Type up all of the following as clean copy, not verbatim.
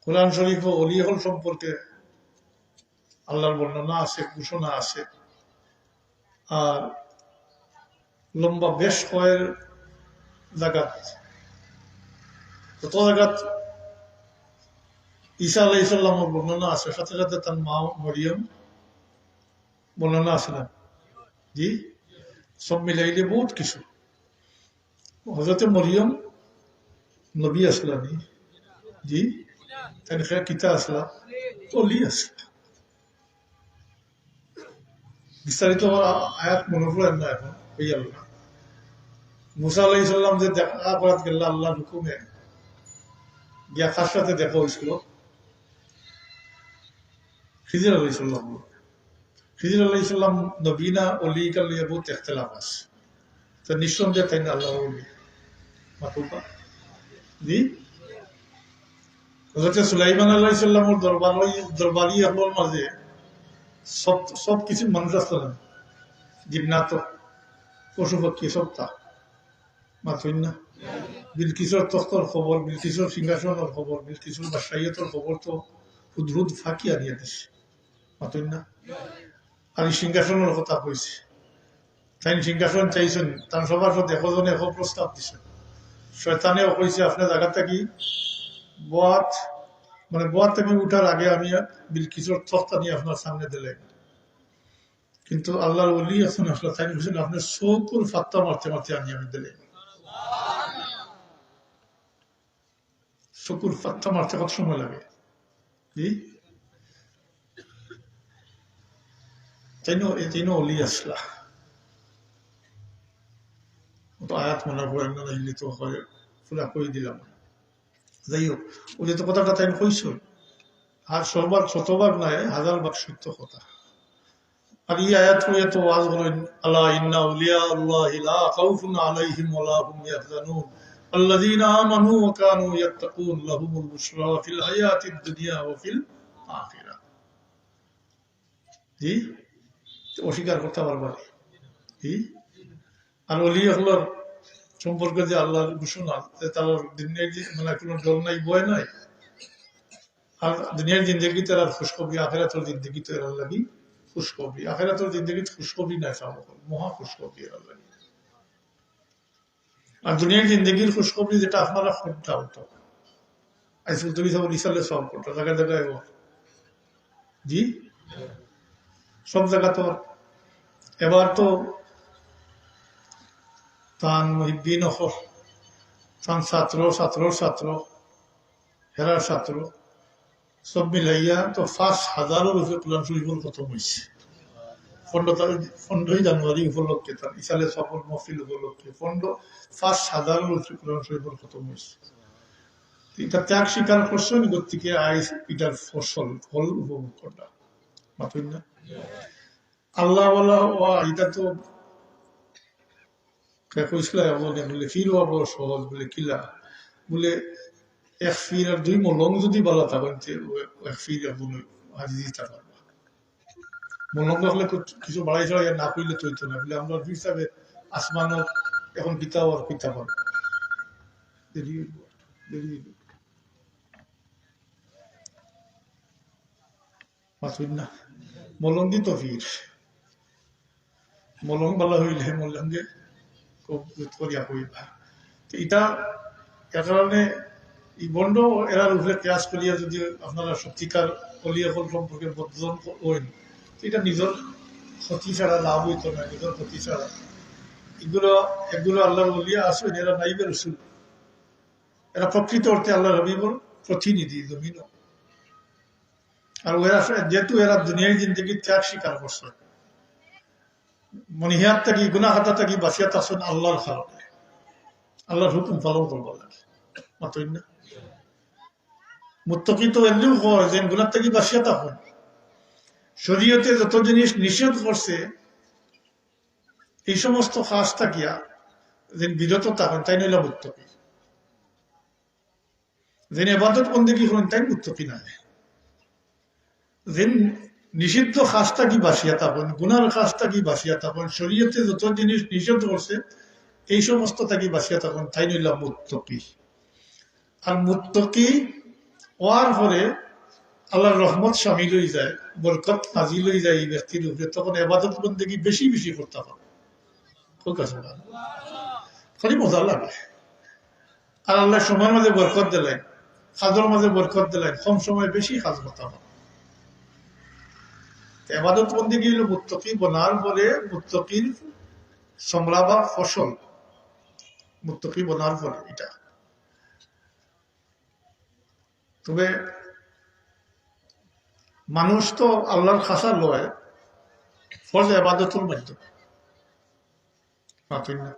কোরআন শরীফ ও অলিহল সম্পর্কে আল্লাহর বর্ণনা আছে, ঘোষণা আছে। আর লম্বা বেশ কয়েক জায়গাত, কত জায়গাত ঈসা আলাইহিসসালামের বর্ণনা আছে, সাথে সাথে তার মা মরিয়ম বর্ণনা আছে না? জি, সব মিলাইলে বহুত কিছু। হযরতে মরিয়ম নবী আসলানি, জি, তাই কিতা আসলা, অলি আসলা। বিস্তারিত আয়াত মনে পড়েন না এখন, ওই আল্লাহ মুসা আলাইহিসসালাম যে দেখা করাত গেল আল্লাহর হুকুমে গিয়া কার সাথে দেখা হয়েছিল? খিজির আলাইহিসসালাম। খিজির আলাইহিসসালাম নবী না অলি কালিয়া বহুত ইখতিলাফ আছে, তো নিঃসন্দেহে তাই না আল্লাহর অলি মাতুবা। জি, হযরত সুলাইমান আলাইহিসসালামের দরবারি হলোর মাঝে সব কিছু মানুষ আসতো না, জিন্নাত পশু পক্ষী সব তা মাতুন না। বিলকিসের তখ্তর খবর, বিলকিসের সিংহাসনের খবর, বিলকিসের বাদশাহিয়তের খবর তো হুদহুদ ফাঁকি আনিয়া দিছে, মাতুন না। আর এই সিংহাসনের কথা কইছে, তাই সিংহাসন চাইছেন, তার সবার সাথে একজনে এক প্রস্তাব দিছে। শয়তানেও কইছে আপনার জায়গা থাকি বোয়াত, মানে বোয়াত থেকে উঠার আগে আমি বিলকিসের তখ্তা নিয়ে আপনার সামনে দিলেন। কিন্তু আল্লাহর ওলি এখন আসলে তাই বলছেন আপনার চকুর ফাত্তা মারতে মারতে আনি আমি দিলেন। চকুর ফাত্তা মারতে কত সময় লাগে? জি, তাই অলি আসলা। আয়াত মনে করেন না, নাইলে তো পুরা কই দিলাম। যাই হোক, ওই তো কথাটা তাই কইস, আর সবার শতভাগ নয়, 1000 ভাগ সত্য কথা। আর এই আয়াত হয়ে তো ওয়াজ বলেন, আল্লাহ ইন্না আউলিয়া আল্লাহি লা খাউফুন আলাইহিম ওয়া লা হুম ইয়াহজানুন আল্লাযীনা আমানু ওয়া কানু ইয়াত্তাকুন লাহুমুল বুশরা ফিল হায়াতিদ দুনিয়া ওয়া ফিল আখিরাহ। জি, অস্বীকার করতে পারবা না। জি, আর ওলি আল্লাহর সম্পর্কে যে আল্লাহর ঘোষণা, তার দুনিয়ার মানে কোনো ডর নাই, ভয় নাই। আর দুনিয়ার জিন্দগি তার আর খুশখবরি, আখিরাতের জিন্দগি তো এর লাগি খুশখবরি। আখিরাতের জিন্দগি খুশখবরি নাই, মহা খুশখবরি এর লাগি। আর দুনিয়ার জিন্দগির খুশখবরি যেটা আপনারা শুনতে হতো, আইসুল তুমি সব রিসালে সব করতো জায়গায় জায়গায়। জি, সব জায়গা তো এবার তো তান মহিদ্দিন তান ছাত্র হেরার ছাত্র সব মিলাইয়া তো 5000-এর উপরে কোরআন শরীফের খতম হয়েছে। 15ই জানুয়ারি উপলক্ষে, তার ইসালে সফল মহফিল উপলক্ষে 5000-এর উপরে কোরআন শরীফের খতম হয়েছে। এটা ত্যাগ স্বীকার করছেন, গতিকে আইস এটার ফল উপভোগ করা মাতুন না। আল্লাহ এটা তো বলে ফির বড় সহজ বলে কিলা বলে, এক ফির আর 2 মলং যদি বলা থাকেন এক ফির হাজি দিতে পারবা। মলং হলে কিছু বাড়াই চড়াই না করলে তৈত না বলে আমরা হিসাবে আসমানের এখন পিতা আর পিতা পারবো দেরি মাতুন না। মলঙ্গি তো ফির মলং বলা হইলে মলঙ্গে করিয়া কইবা। এটা এর কারণে এই বন্ড এরার উপরে ক্লাস করিয়া যদি আপনারা সত্যিকার অলিয়াফল সম্পর্কে বর্জন হইন, এটা নিজের ক্ষতি ছাড়া লাভ হইত না, নিজের ক্ষতি ছাড়া। এগুলো আল্লাহর অলিয়া আসবেন, এরা নাইবের রসুল, এরা প্রকৃত অর্থে আল্লাহ হাবিবর প্রতিনিধি জমিন। আর ওরা যেহেতু এরা দুনিয়ার জিন্দগি ত্যাগ স্বীকার করছে, মনিহাত থাকি গুনাহাতা থাকি বাসিয়াত আসেন আল্লাহর কারণে, আল্লাহর হুকুম পালন করবো লাগে মাতই না। মুত্তাকি তো এমনিও হয় যে গুনাহ থেকে বাঁচিয়া থাকুন, শরীয়তে যত জিনিস নিষেধ করছে এই সমস্ত কাজ থাকিয়া যে বিরত থাকুন, তাই নইলা মুত্তাকি। যে ইবাদত বন্দেগী করেন তাই মুত্তাকি না। যে নিষিদ্ধ কাজটা কি বাঁচিয়া থাকুন, গুনার কাজটা কি বাঁচিয়া থাকুন, শরীয়তে যত জিনিস নিষেধ করছে এই সমস্ত থাকি বাঁচিয়া থাকুন, তাই নইলা মুত্তাকি। আর মুত্তাকি হওয়ার পরে আল্লাহর রহমত শামিল হয়ে যায়, বরকত নাজিল হয়ে যায় এই ব্যক্তির উপরে, তখন ইবাদত বন্দেগী বেশি বেশি করতে পারে। খালি মজা লাগে। আর আল্লাহ সময়ের মাঝে বরকত দিলেন, কাজের মাঝে বরকত দিলেন, কম সময় বেশি কাজ করতে পারে। ইবাদত বন্দেগী হলো মুত্তাকি বনার পরে মুত্তাকির সমরা বা ফসল, মুত্তাকি বনার পরে এটা। তবে মানুষ তো আল্লাহর খাসা লয় ফরজ ইবাদতের মাধ্যমে। মাতুন না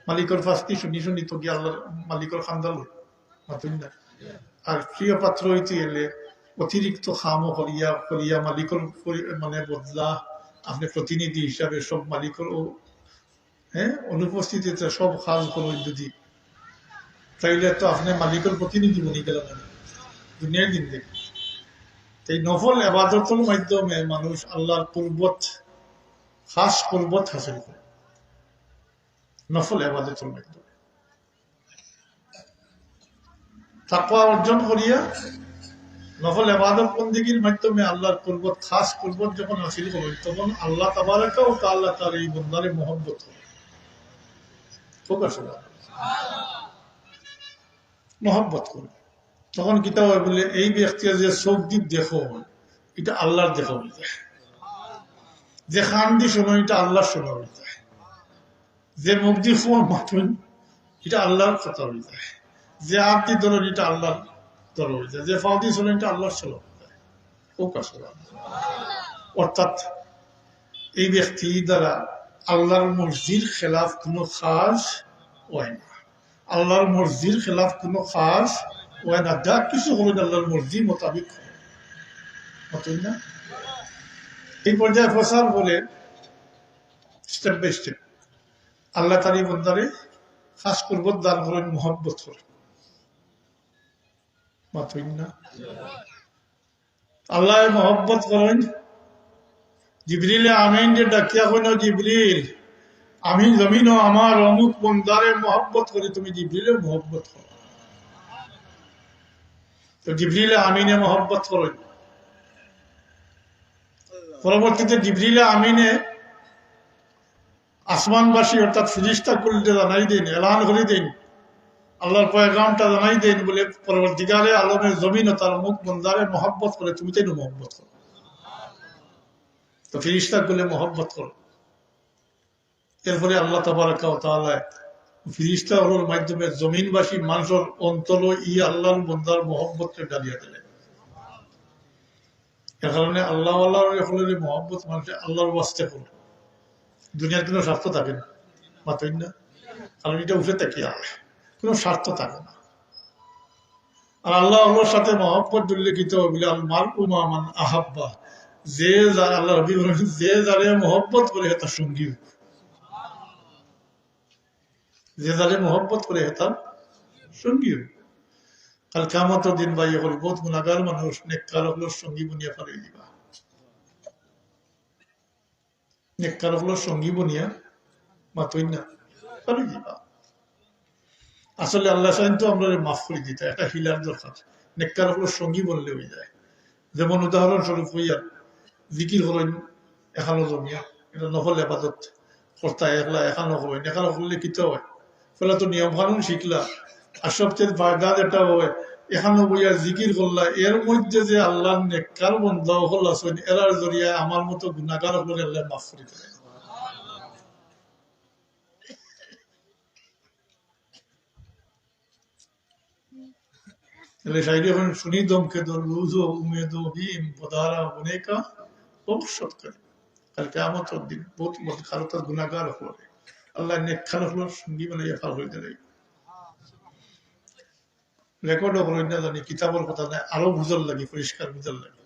মালিকর ফাস্তি শুনি শুনি তো কি আল্লাহ মালিকর খান্দাল মাতুন না। আর প্রিয় পাত্র হইতে এলে অতিরিক্ত খামো করিয়া করিয়া মালিকর মানে বদলা আপনি প্রতিনিধি হিসাবে সব মালিকর অনুপস্থিতিতে সব খাল করবেন যদি, তাইলে তো আপনি মালিকের প্রতিনিধি বনি গেলেন দুনিয়ার দিন দেখে। এই নফল ইবাদতের মাধ্যমে মানুষ আল্লাহর কুরবত, খাস কুরবত হাসিল করে নফল ইবাদতের মাধ্যমে। তাকওয়া অর্জন করিয়া নফল ইবাদত বন্দেগীর মাধ্যমে আল্লাহর কুরবত, খাস কুরবত যখন হাসিল করে, তখন আল্লাহ তাবারাকা ওয়া তাআলা তার এই বান্দারে মহব্বত করে। মহব্বত করে তখন কিতাব বলে এই ব্যক্তি যে চোখ দ্বীপ দেখো এটা আল্লাহর দেখা হয়ে যায়, যে খান দি শোনো এটা আল্লাহর শোনা হয়ে যায়, যে মুখ দিয়ে মাথুন এটা আল্লাহর কথা হয়ে যায়, যে হাত দিয়ে ধরেন এটা আল্লাহর ধর হয়ে যায়, যে ফাও দিয়ে শোনেন এটা আল্লাহর শোনা হয়ে যায়। অর্থাৎ এই ব্যক্তি দ্বারা আল্লাহর মর্জির খেলাফ কোনো কাজ হয় না, আল্লাহর মর্জির খেলাফ কোনো কাজ হয় না, যা কিছু হলেন আল্লাহর মর্জি মোতাবিক হয় না। এই পর্যায়ে প্রসার বলে স্টেপ বাই স্টেপ আল্লাহ তার এই বন্দারে খাস কুরবত দান করেন, মোহাব্বত করেন। না আল্লাহ মোহাব্বত করেন। জিবরিলে আমিন যে ডাকিয়া কইন, জিবরিল আমি জমিন আমার অমুক বন্দারে মোহাব্বত করি, তুমি জিবরিলে মোহাব্বত করো। তো জিবরিলে আমিনে মোহাব্বত করেন। পরবর্তীতে জিবরিলে আমিনে আসমানবাসী অর্থাৎ ফিরিস্তা কুলকে জানাই দিন, এলান করে দিন, আল্লাহর পয়গামটা জানাই দেন বলে পরবর্তীকালে আলমের জমিন ও তার মুখ বন্দারে মোহাব্বত করে, তুমি তাই মোহাব্বত করো। তো ফিরিস্তা গুলে মোহাব্বত করো। এরপরে আল্লাহ তাবারাকা ওয়া তাআলা ফিরিস্তা ওর মাধ্যমে জমিনবাসী মানুষের অন্তর ই আল্লাহর বন্দার মোহাব্বতকে ডালিয়া দিলেন। এর কারণে আল্লাহ আল্লাহর মোহাব্বত মানুষের আল্লাহর ওয়াস্তে করো, দুনিয়ার কোনো স্বার্থ থাকে না, মাতই না, কারণ এটা উঠে তাকিয়ে আসে, কোনো স্বার্থ থাকে না। আর আল্লাহ আল্লাহর সাথে মহব্বত উল্লেখিত বলে আল মারউ মা মান আহাব্বা, যে আল্লাহ নবী বলেন যে যারে মহব্বত করে তার সঙ্গী, যে যারে মহব্বত করে তার সঙ্গী। কাল কিয়ামতের দিন ভাই হল বহুত গুনাহগার মানুষ নেককার হলোর সঙ্গী বনিয়া পারে দিবা, নেককার হলোর সঙ্গী বনিয়া মাতই না পারে দিবা। আসলে আল্লাহ চাইন তো আমরা মাফ করে দিতে, একটা হিলার দরকার, নেককার হলোর সঙ্গী বললে হয়ে যায়। যেমন উদাহরণস্বরূপ হইয়া জিকির করেন এখানো জমিয়া, এটা নফল ইবাদত কর্তা একলা এখানো করেন, এখানো করলে কিতে হয়, ফলে তো নিয়ম কানুন শিখলা। আর সবচেয়ে ফায়দা যেটা হয় এখানো বইয়া জিকির করলা, এর মধ্যে যে আল্লাহ নেককার বন্ধা হল আছেন এরার জরিয়ায় আমার মতো গুনাহগার হলো আল্লাহ মাফ করে দেয়। শুনি দমকে দো রুজো উমেদো ভীম পদারা বনেকা ভবিষ্যৎ করে কাল কিয়ামতের দিন বহুত খারতার গুনাহগার হলে আল্লাহ নেককার হলো সঙ্গী বানাইয়া পার হয়ে দেয়। রেকর্ডও করেন না জানি, কিতাবের কথা নাই, আরো বুঝার লাগে, পরিষ্কার বুঝার লাগে।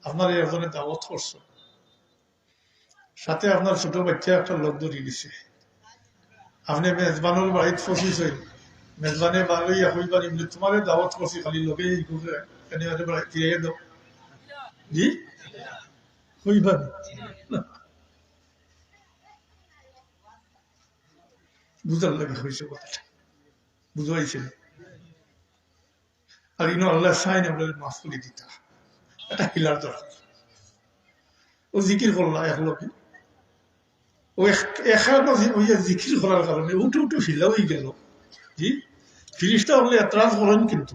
আপনার একজনে দাওয়াত করছে, সাথে আপনার ছোট বাচ্চা একটা লোক ধরিয়ে দিছে, আপনি মেজবানুর বাড়িতে ফসিস হইল, মেজবানে বাড়িয়া হইবার এমনি তোমারে দাওয়াত করছি, খালি লোকে ফিরিয়ে দাও জি হইবার বুঝার লাগে হয়েছে কথাটা, বুঝাইছিল। আর ইনো আল্লাহ সাইন আপনার মাফ করে দিতা, এটা হিলার দরকার। ও জিকির করলা এক লোকে, ও এখানে ওই জিকির করার কারণে উঠে উঠে হিলা হয়ে গেল। জি, ফিরিস্তা হলে এতরাজ করেন, কিন্তু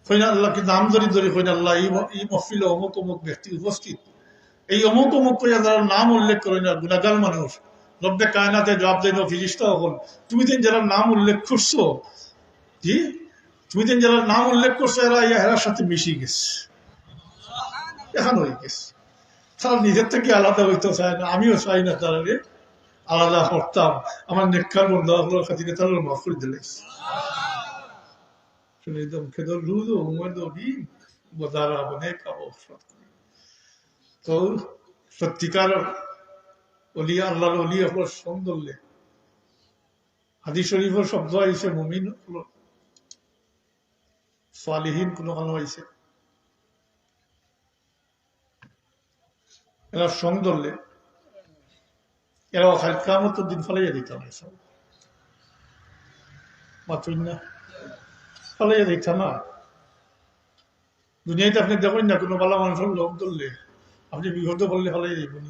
কইনা আল্লাহকে নাম ধরি ধরি কইনা আল্লাহ এই মহফিলে অমুক অমুক ব্যক্তি উপস্থিত, এই অমুক অমুক কইয়া যারা নাম উল্লেখ করেন না গুনাহগার মানুষ, রব্বে কায়নাতে জবাব দেন ফিরিস্তা হল, তুমি তো যারা নাম উল্লেখ করছো, জি তুমি তো যারা নাম উল্লেখ করছো এরা এরার সাথে মিশে গেছে, এখন হয়ে গেছে। তারা নিজের থেকে আলাদা হইতে চায় না, আমিও চাই না তারা আলাদা করতাম। আমার নেককার বন্ধুগুলোর খাতিরে তারা মাফ করে দিলে শুনে দম খেদর রুদ ও উমর দবি বদারা বনে কাবো। তো সত্যিকার অলিয়া আল্লাহর অলিয়া হল সৌন্দর্যে হাদিস শরীফের শব্দ আইছে মুমিন হল সালিহীন কোনো কারণ হয়েছে, এরা সৌন্দর্যে এরা কামতের দিন ফলাইয়া দিতাম সব মাতুই না, ফলাইয়া দিতাম না। দুনিয়াতে আপনি দেখেন না কোনো ভালো মানুষের লোক ধরলে আপনি বিপদ করলে ফলাই দিবেন।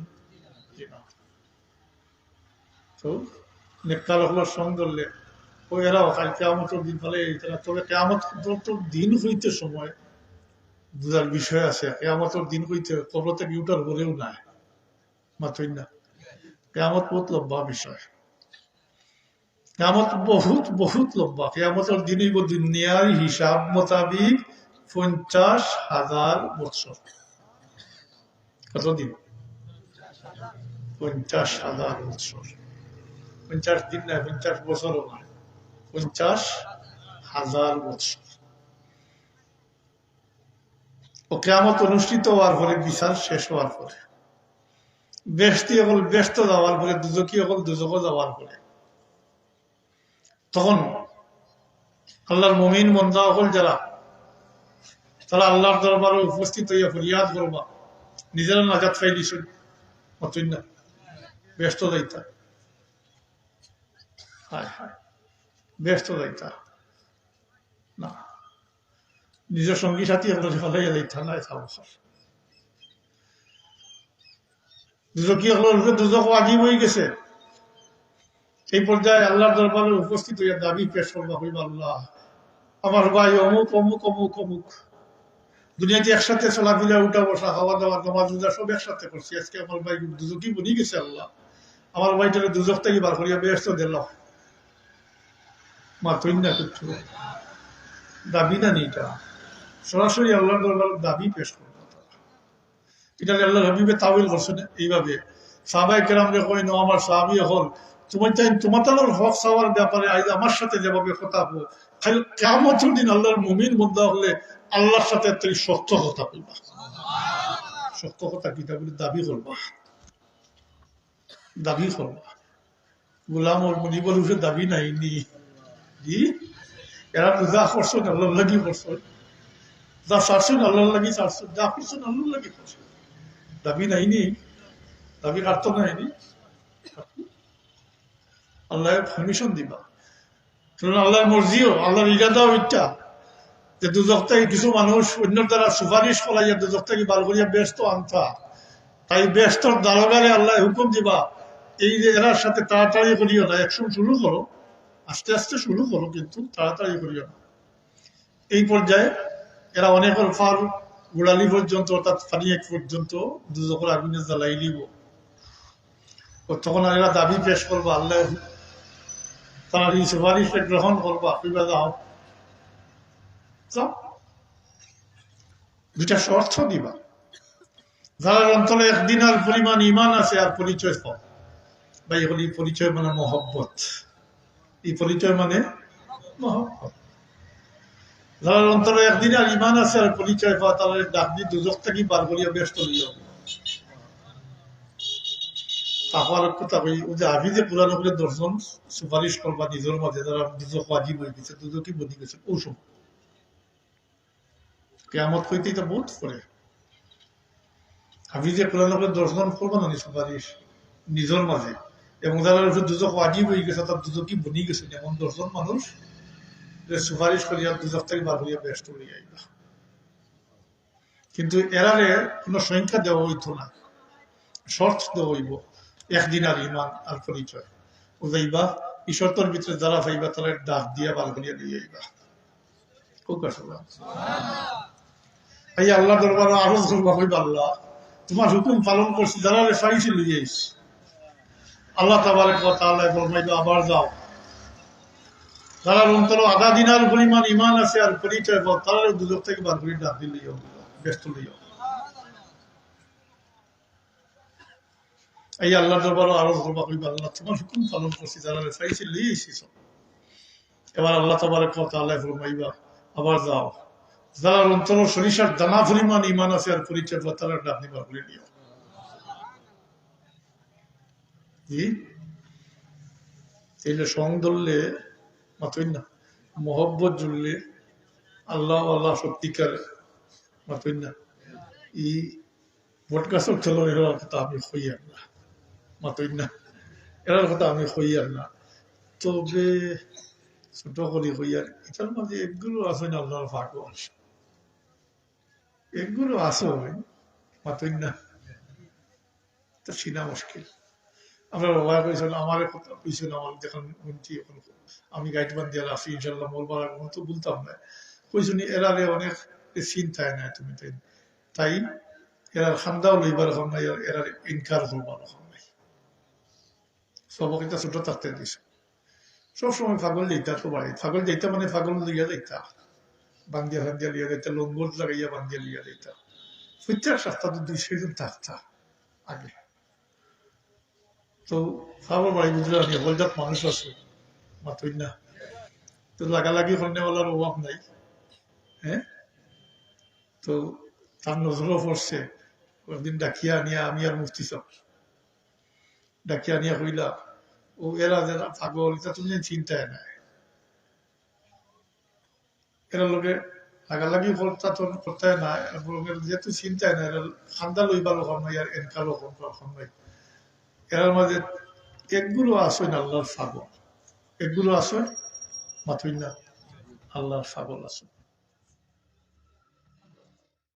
তো নেককার হলো সৌন্দর্যে ও এরাও খাই কেয়ামতের দিন ফলাই দিত না। তবে কেয়ামত দিন হইতে সময় বুঝার বিষয় আছে, কেয়ামতের দিন হইতে কবর থেকে উঠার বলেও নাই মাতুই না। কেয়ামত বহুত লম্বা বিষয়, কেয়ামত বহুত বহুত লম্বা। কেয়ামতের দিন হইব দুনিয়ার হিসাব মোতাবিক 50,000 বছর। কতদিন? 50,000 বছর। 50 দিন না, 50 বছরও নয়, 50,000 বছর। ও কেয়ামত অনুষ্ঠিত হওয়ার পরে, বিচার শেষ হওয়ার পরে, বেহেশতি হল বেহেশত যাওয়ার পরে, দুজকি হল দুজক যাওয়ার পরে, তখন আল্লাহর মুমিন বান্দা হল যারা, তারা আল্লাহর দরবারে উপস্থিত হইয়া ফরিয়াদ করবা, নিজেরা নাজাত পাই দিছেন অতই না, ব্যস্ত যাইতা। হায় হায়, ব্যস্ত যাইতা না, নিজের সঙ্গী সাথী আপনার ফলাইয়া যাইতা না। দুজকি হল দুজক আগিব হয়ে গেছে। এই পর্যায়ে আল্লাহর দরবারে উপস্থিত হইয়া দাবি পেশ করবা, হইবা আল্লাহ আমার ভাই অমুক অমুক অমুক অমুক, দুনিয়াতে একসাথে চলাফেরা উঠা বসা খাওয়া দাওয়া নামাজ রোজা সব একসাথে করছি, আজকে আমার ভাই দুজকি বনি গেছে। আল্লাহ আমার ভাইটাকে দুজক থেকে বার করিয়া ব্যস্ত দিলাম। মাতুই না কিছু দাবি না নি, এটা সরাসরি আল্লাহর দরবারে দাবি পেশ করবো। এটা আল্লাহ হাবিবে তাবিল করছেন এইভাবে, সাহাবায়ে কেরামরে কই নো আমার সাহাবী হল, তোমার চাই তোমার হক চাওয়ার ব্যাপারে আজ আমার সাথে যেভাবে কথা বলবো, খালি কিয়ামতের দিন আল্লাহর মুমিন বান্দা হলে আল্লাহর সাথে তুই শক্ত কথা বলবা। শক্ত কথা কিতা বলে দাবি করবা, দাবি করবা। গোলাম ওর মনিবল উঠে দাবি নাই নি, জি এরা পূজা করছেন আল্লাহ লাগি করছেন, যা ছাড়ছেন আল্লাহ লাগি ছাড়ছেন, যা করছেন আল্লাহ লাগি করছেন, দাবি নাইনি, দাবি কাটতো নাইনি। আল্লাহ পারমিশন দিবা, আল্লাহর মর্জিও আল্লাহর ইরাদাও ইচ্ছা যে দুজক থেকে কিছু মানুষ অন্যর দ্বারা সুপারিশ করাইয়া দুজক থেকে বার করিয়া ব্যস্ত আনতা, তাই ব্যস্তর দারোগারে আল্লাহ হুকুম দিবা এই যে এরার সাথে তাড়াতাড়ি করিও না, একসময় শুরু করো, আস্তে আস্তে শুরু করো, কিন্তু তাড়াতাড়ি করিও না। এই পর্যায়ে এরা অনেকের ফার গোড়ালি পর্যন্ত অর্থাৎ ফানিয়েক পর্যন্ত দুজকের আগুনে জ্বালাই নিব। তখন এরা দাবি পেশ করবা, আল্লাহ তারা এই সুপারিশে গ্রহণ করবা, কইবা যাও যাও। দুইটা শর্ত দিবা, যার অন্তরে একদিন আর পরিমাণ ইমান আছে আর পরিচয় পাও, বা এই পরিচয় মানে মহব্বত, এই পরিচয় মানে মহব্বত। যার অন্তরে একদিন আর ইমান আছে আর পরিচয় পাওয়া, তাহলে ডাক দিয়ে দুজক থেকে বার করিয়া ব্যস্ত হইয়া তাহলে কথা কই ও যে আবি যে পুরানো করে দর্শন সুপারিশ করবা নিজের মাঝে, যারা দুজক ওয়াজিব হয়ে গেছে, দুজকই বনি গেছে, ওসব কিয়ামত হইতেই তো বহুত করে আবি যে পুরানো করে দর্শন করবা না সুপারিশ নিজের মাঝে, এবং যারা দুজক ওয়াজিব হয়ে গেছে তার দুজকই বনি গেছে, এমন দর্শন মানুষ সুপারিশ করিয়া দুজক থেকে বার হইয়া ব্যস্ত করিয়া আইবা। কিন্তু এরারে কোনো সংখ্যা দেওয়া হইত না, শর্ত দেওয়া হইব, একদিন আর ইমান আর পরিচয় ও যাইবা এই শর্তের ভিতরে যারা পাইবা তারা ডাক দিয়া বার করিয়া নিয়ে আইবা। এই আল্লাহ দরবার আরজ করবা, হইবা আল্লাহ তোমার হুকুম পালন করছি, যারা রেফাইছি লইয়ে আইছি। আল্লাহ তাবারক ওয়া তাআলা ফরমাইবা আবার যাও, যারা অন্তর আধা দিনার পরিমাণ ইমান আছে আর পরিচয় পাও, তারা দুজক থেকে বার করে ডাক দিলেই ব্যস্ত লইও। এই আল্লাহ দরবারও আরো করবা, কইবা আল্লাহ তোমার হুকুম পালন করছি, যারা রেফাইছি লইয়ে আইছি। এবার আল্লাহ তাবারক ওয়া তাআলা ফরমাইবা আবার যাও, যারা অন্তর সরিষার দানা পরিমাণ ইমান আছে আর পরিচয় পাও, তারা ডাক বার করে নিও। জি এইলে সং ধরলে মাতই না, মহব্বত জুড়লে আল্লাহ আল্লাহ সত্যিকার মাতই না। এই বটগাছর চলো এরার কথা আমি হইয়ার না, মাতই না, এরার কথা আমি হইয়ার না। তবে ছোট করি হইয়ার এটার মাঝে একগুলো আছে না আল্লাহর পাগল, একগুলো আছে মাতই না, তো চিনা মুশকিল। আমরা বাবা কইছিল আমার কথা কইছিল, আমার যখন শুনছি আমি গাইড বান দিয়ে আসি ইনশাল্লাহ বলবার তো বলতাম না, কইসুনি এরারে অনেক চিন্তায় নাই তুমি, তাই এরার খান্দাও লইবার রকম নাই, এরার ইনকার করবার রকম নাই। সবকে তো ছোট থাকতে দিস, সবসময় ফাগল যাইতা তো বাড়ি, ফাগল যাইতা মানে ফাগল লইয়া যাইতা, বান্দিয়া ফান্দিয়া লিয়া যাইতা, লঙ্গল লাগাইয়া বান্দিয়া লিয়া যাইতা, প্রত্যেক সপ্তাহ 200 জন থাকতা আগে। তো খাবার বাড়ি বুঝলে আমি হলজাত মানুষ আছে মাতই না, তো লাগালাগি কন্যাওয়ালার অভাব নাই। হ্যাঁ, তো তার নজরও পড়ছে, একদিন ডাকিয়া আনিয়া আমি আর মুফতি সাহেব ডাকিয়া আনিয়া কইলা ও এরা যারা পাগল এটা তুমি চিন্তায় নাই, এরা লোকে লাগালাগি করতে না, যেহেতু চিন্তায় না, এরা খান্দা লইবার রকম নাই আর এনকার রকম নাই। এরার মাঝে একগুলো আসে না আল্লাহর পাগল, একগুলো আসে মাতই না আল্লাহর পাগল আছে।